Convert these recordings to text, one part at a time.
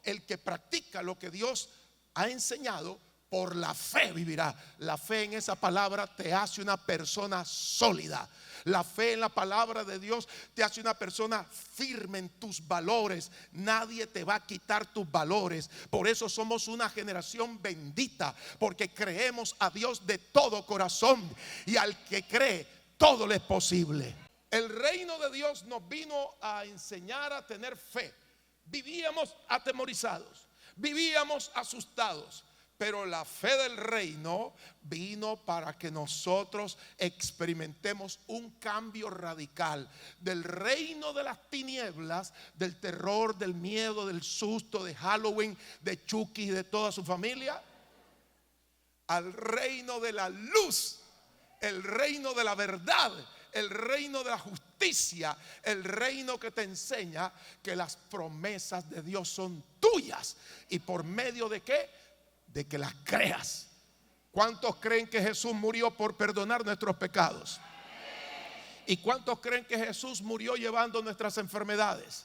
el que practica lo que Dios ha enseñado, por la fe vivirá. La fe en esa palabra te hace una persona sólida. La fe en la palabra de Dios te hace una persona firme en tus valores. Nadie te va a quitar tus valores. Por eso somos una generación bendita, porque creemos a Dios de todo corazón, y al que cree todo le es posible. El reino de Dios nos vino a enseñar a tener fe. Vivíamos atemorizados, vivíamos asustados, pero la fe del reino vino para que nosotros experimentemos un cambio radical del reino de las tinieblas, del terror, del miedo, del susto, de Halloween, de Chucky y de toda su familia, al reino de la luz, el reino de la verdad, el reino de la justicia, el reino que te enseña que las promesas de Dios son tuyas. ¿Y por medio de qué? De que las creas. ¿Cuántos creen que Jesús murió por perdonar nuestros pecados? ¿Y cuántos creen que Jesús murió llevando nuestras enfermedades?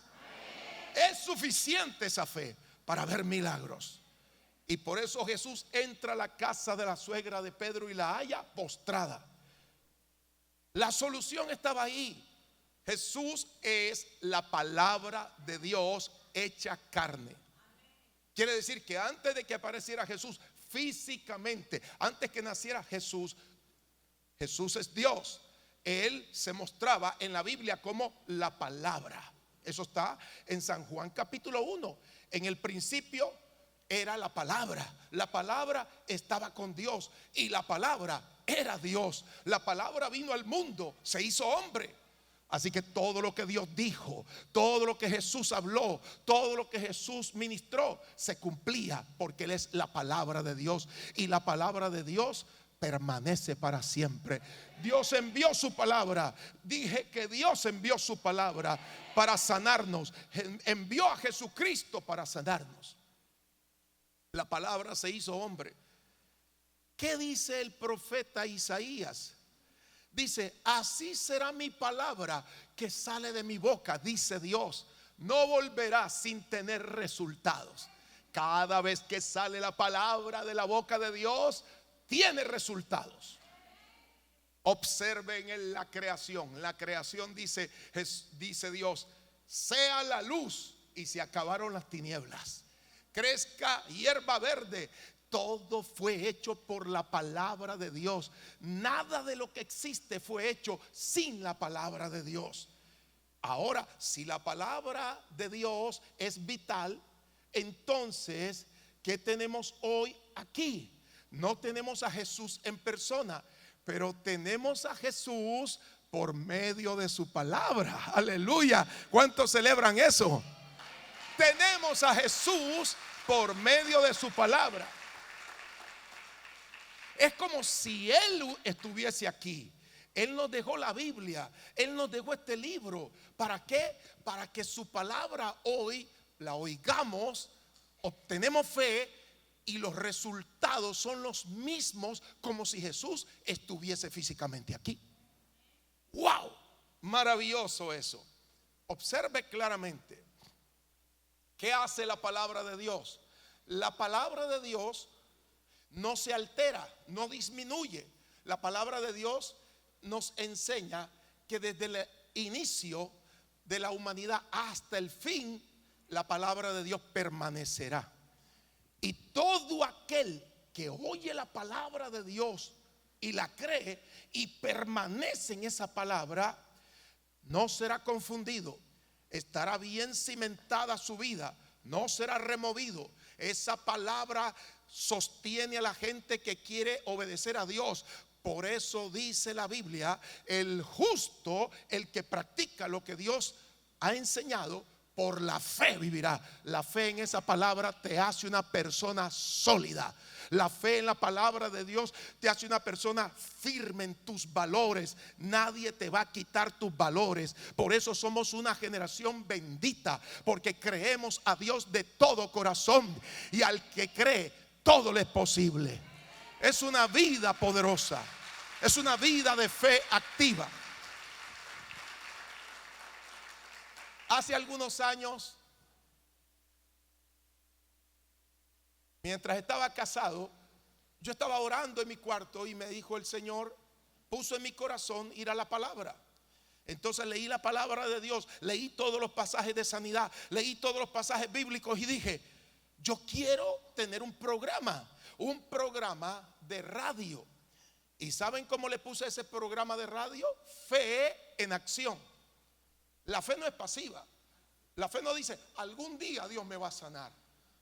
Es suficiente esa fe para ver milagros. Y por eso Jesús entra a la casa de la suegra de Pedro y la halla postrada. La solución estaba ahí. Jesús es la palabra de Dios hecha carne. Quiere decir que antes de que apareciera Jesús físicamente, antes que naciera Jesús, Jesús es Dios. Él se mostraba en la Biblia como la palabra. Eso está en San Juan capítulo 1. En el principio era la palabra. La palabra estaba con Dios y la palabra era Dios. La palabra vino al mundo, se hizo hombre. Así que todo lo que Dios dijo, todo lo que Jesús habló, todo lo que Jesús ministró, se cumplía, porque Él es la palabra de Dios. Y la palabra de Dios permanece para siempre. Dios envió su palabra. Dije que Dios envió su palabra para sanarnos. Envió a Jesucristo para sanarnos. La palabra se hizo hombre. ¿Qué dice el profeta Isaías? Dice: así será mi palabra que sale de mi boca, dice Dios. No volverá sin tener resultados. Cada vez que sale la palabra de la boca de Dios, tiene resultados. Observen en la creación. La creación dice Dios: sea la luz, y se acabaron las tinieblas. Crezca hierba verde. Todo fue hecho por la palabra de Dios. Nada de lo que existe fue hecho sin la palabra de Dios. Ahora, si la palabra de Dios es vital, entonces, ¿qué tenemos hoy aquí? No tenemos a Jesús en persona, pero tenemos a Jesús por medio de su palabra. Aleluya. ¿Cuántos celebran eso? Tenemos a Jesús por medio de su palabra. Es como si Él estuviese aquí. Él nos dejó la Biblia, Él nos dejó este libro. ¿Para qué? Para que su palabra hoy la oigamos, obtenemos fe, y los resultados son los mismos como si Jesús estuviese físicamente aquí. ¡Wow! Maravilloso eso. Observe claramente. ¿Qué hace la palabra de Dios? La palabra de Dios no se altera, no disminuye. La palabra de Dios nos enseña que desde el inicio de la humanidad hasta el fin, la palabra de Dios permanecerá. Y todo aquel que oye la palabra de Dios y la cree y permanece en esa palabra, no será confundido. Estará bien cimentada su vida, no será removido. Esa palabra sostiene a la gente que quiere obedecer a Dios. Por eso dice la Biblia: el justo, el que practica lo que Dios ha enseñado, por la fe vivirá. La fe en esa palabra te hace una persona sólida. La fe en la palabra de Dios te hace una persona firme en tus valores. Nadie te va a quitar tus valores. Por eso somos una generación bendita, porque creemos a Dios de todo corazón, y al que cree todo le es posible. Es una vida poderosa, es una vida de fe activa. Hace algunos años mientras estaba casado, yo estaba orando en mi cuarto y me dijo el Señor, puso en mi corazón ir a la palabra. Entonces leí la palabra de Dios, leí todos los pasajes de sanidad, leí todos los pasajes bíblicos y dije, yo quiero tener un programa de radio. ¿Y saben cómo le puse ese programa de radio? Fe en acción. La fe no es pasiva. La fe no dice, algún día Dios me va a sanar.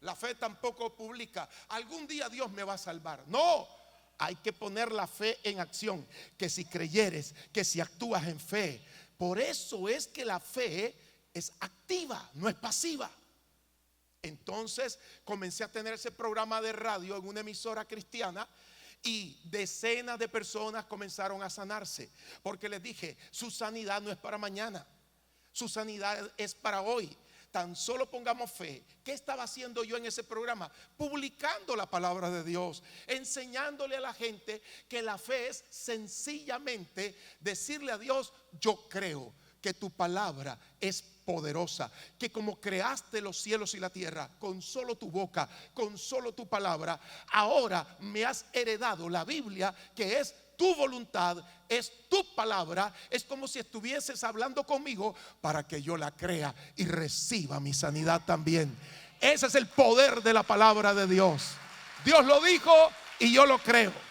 La fe tampoco publica, algún día Dios me va a salvar. No, hay que poner la fe en acción. Que si creyeres, que si actúas en fe. Por eso es que la fe es activa, no es pasiva. Entonces comencé a tener ese programa de radio en una emisora cristiana y decenas de personas comenzaron a sanarse. Porque les dije, su sanidad no es para mañana, su sanidad es para hoy. Tan solo pongamos fe. ¿Qué estaba haciendo yo en ese programa? Publicando la palabra de Dios, enseñándole a la gente que la fe es sencillamente decirle a Dios, yo creo que tu palabra es poderosa, que como creaste los cielos y la tierra con solo tu boca, con solo tu palabra, ahora me has heredado la Biblia, que es tu voluntad, es tu palabra. Es como si estuvieses hablando conmigo para que yo la crea y reciba mi sanidad también. Ese es el poder de la palabra de Dios. Dios lo dijo y yo lo creo.